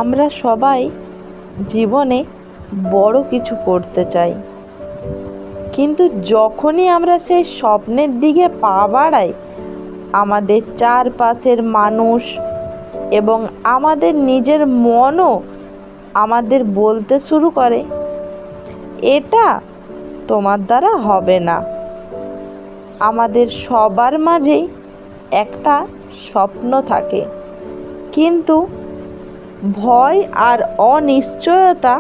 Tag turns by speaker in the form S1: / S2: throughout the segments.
S1: আমরা সবাই জীবনে বড় কিছু করতে চাই, কিন্তু যখনই আমরা সেই স্বপ্নের দিকে পা বাড়াই, আমাদের চারপাশের মানুষ এবং আমাদের নিজের মনও আমাদের বলতে শুরু করে, এটা তোমার দ্বারা হবে না। আমাদের সবার মাঝেই একটা স্বপ্ন থাকে, কিন্তু ভয় আর অনিশ্চয়তা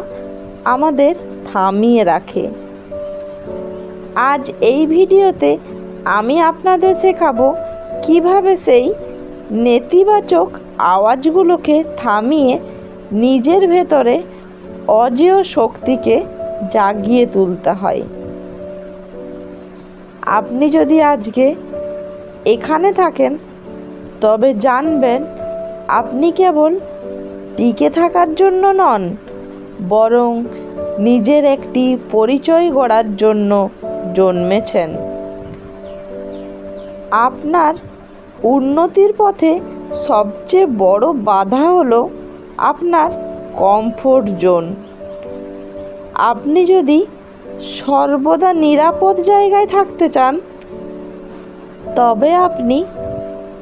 S1: আমাদের থামিয়ে রাখে। আজ এই ভিডিওতে আমি আপনাদের শেখাবো কিভাবে সেই নেতিবাচক আওয়াজগুলোকে থামিয়ে নিজের ভেতরে অজেয় শক্তিকে জাগিয়ে তুলতে হয়। আপনি যদি আজকে এখানে থাকেন, তবে জানবেন আপনি কেবল টিকে থাকার জন্য নন, বরং নিজের একটি পরিচয় গড়ার জন্য জন্মেছেন। আপনার উন্নতির পথে সবচেয়ে বড় বাধা হলো আপনার কমফোর্ট জোন। আপনি যদি সর্বদা নিরাপদ জায়গায় থাকতে চান, তবে আপনি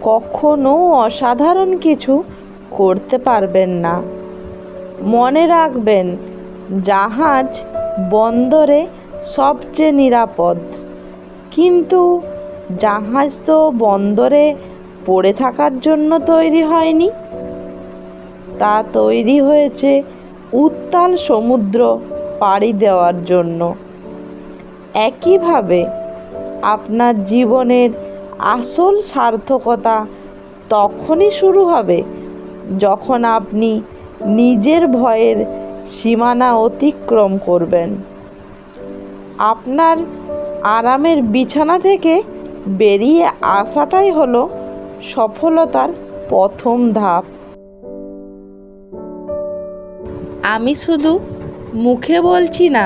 S1: কখনো অসাধারণ কিছু করতে পারবেন না। মনে রাখবেন, জাহাজ বন্দরে সবচেয়ে নিরাপদ, কিন্তু জাহাজ তো বন্দরে পড়ে থাকার জন্য তৈরি হয়নি। তা তৈরি হয়েছে উত্তাল সমুদ্র পাড়ি দেওয়ার জন্য। একইভাবে আপনার জীবনের আসল সার্থকতা তখনই শুরু হবে যখন আপনি নিজের ভয়ের সীমানা অতিক্রম করবেন। আপনার আরামের বিছানা থেকে বেরিয়ে আসাটাই হলো সফলতার প্রথম ধাপ। আমি শুধু মুখে বলছি না,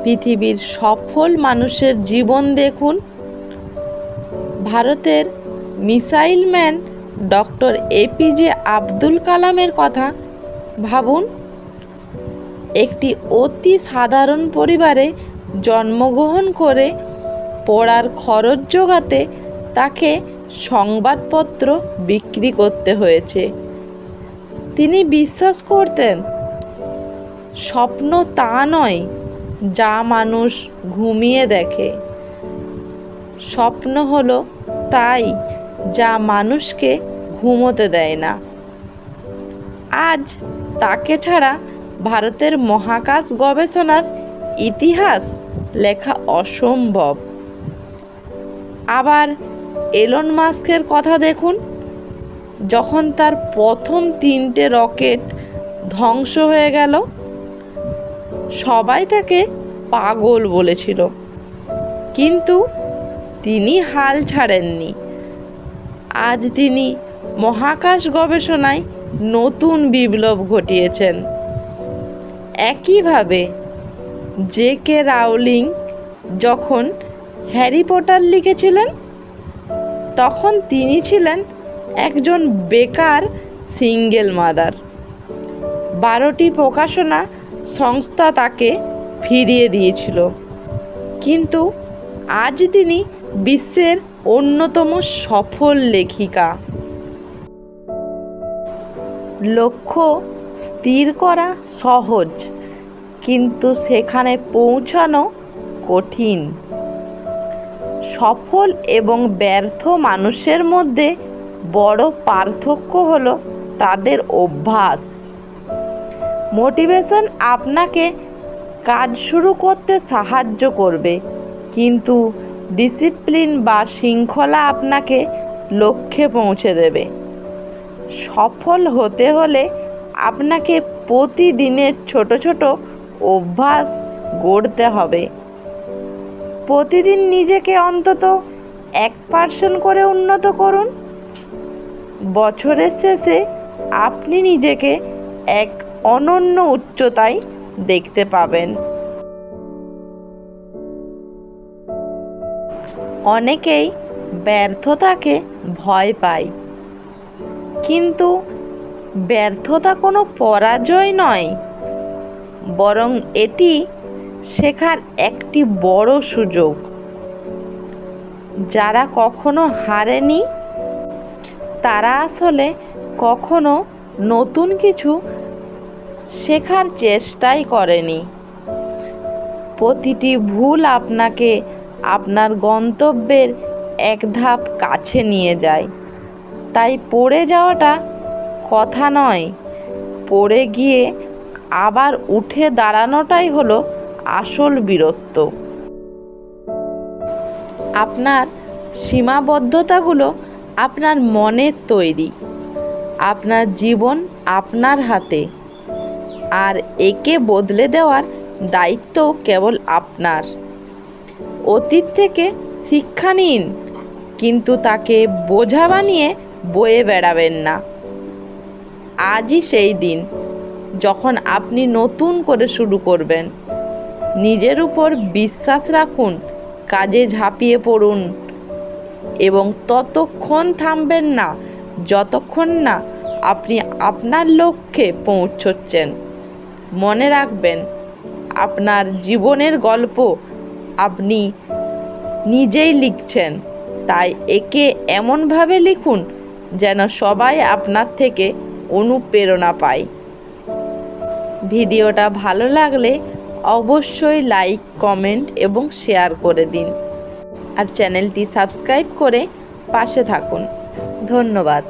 S1: পৃথিবীর সফল মানুষের জীবন দেখুন। ভারতের missile man doctor APJ Abdul কালামের কথা ভাবুন। একটি অতি সাধারণ পরিবারে জন্মগ্রহণ করে পড়ার খরচ জোগাতে তাকে সংবাদপত্র বিক্রি করতে হয়েছে। তিনি বিশ্বাস করতেন, স্বপ্ন তা নয় যা মানুষ ঘুমিয়ে দেখে, স্বপ্ন হলো তাই যা মানুষকে ঘুমোতে দেয় না। আজ তাকে ছাড়া ভারতের মহাকাশ গবেষণার ইতিহাস লেখা অসম্ভব। আবার এলন মাস্কের কথা দেখুন। যখন তার প্রথম 3টে রকেট ধ্বংস হয়ে গেল, সবাই তাকে পাগল বলেছিল, কিন্তু তিনি হাল ছাড়েননি। আজ তিনি মহাকাশ গবেষণায় নতুন বিপ্লব ঘটিয়েছেন। একইভাবে জে.কে. রাউলিং যখন হ্যারি পটার লিখেছিলেন, তখন তিনি ছিলেন একজন বেকার সিঙ্গেল মাদার। 12টি প্রকাশনা সংস্থা তাকে ফিরিয়ে দিয়েছিল, কিন্তু আজ তিনি বিশ্বের অন্যতম সফল লেখিকা। লক্ষ্য স্থির করা সহজ, কিন্তু সেখানে পৌঁছানো কঠিন। সফল এবং ব্যর্থ মানুষের মধ্যে বড় পার্থক্য হলো তাদের অভ্যাস। মোটিভেশন আপনাকে কাজ শুরু করতে সাহায্য করবে, কিন্তু ডিসিপ্লিন বা শৃঙ্খলা আপনাকে লক্ষ্যে পৌঁছে দেবে। সফল হতে হলে আপনাকে প্রতিদিনের ছোট ছোট অভ্যাস গড়তে হবে। প্রতিদিন নিজেকে অন্তত 1% করে উন্নত করুন। বছরের শেষে আপনি নিজেকে এক অনন্য উচ্চতায় দেখতে পাবেন। অনেকেই ব্যর্থতাকে ভয় পায়, কিন্তু ব্যর্থতা কোনো পরাজয় নয়, বরং এটি শেখার একটি বড় সুযোগ। যারা কখনো হারেনি তারা আসলে কখনো নতুন কিছু শেখার চেষ্টাই করেনি। প্রতিটি ভুল আপনাকে আপনার গন্তব্যের এক ধাপ কাছে নিয়ে যায়। তাই পড়ে যাওয়াটা কথা নয়, পড়ে গিয়ে আবার উঠে দাঁড়ানোটাই হলো আসল বীরত্ব। আপনার সীমাবদ্ধতাগুলো আপনার মনের তৈরি। আপনার জীবন আপনার হাতে, আর একে বদলে দেওয়ার দায়িত্ব কেবল আপনার। অতীত থেকে শিক্ষা নিন, কিন্তু তাকে বোঝা বানিয়ে বয়ে বেড়াবেন না। আজই সেই দিন যখন আপনি নতুন করে শুরু করবেন। নিজের উপর বিশ্বাস রাখুন, কাজে ঝাঁপিয়ে পড়ুন এবং ততক্ষণ থামবেন না যতক্ষণ না আপনি আপনার লক্ষ্যে পৌঁছচ্ছেন। মনে রাখবেন, আপনার জীবনের গল্প আপনি নিজেই লিখছেন, তাই একে এমনভাবে লিখুন যেন সবাই আপনার থেকে অনুপ্রেরণা পায়। ভিডিওটা ভালো লাগলে অবশ্যই লাইক, কমেন্ট এবং শেয়ার করে দিন, আর চ্যানেলটি সাবস্ক্রাইব করে পাশে থাকুন। ধন্যবাদ।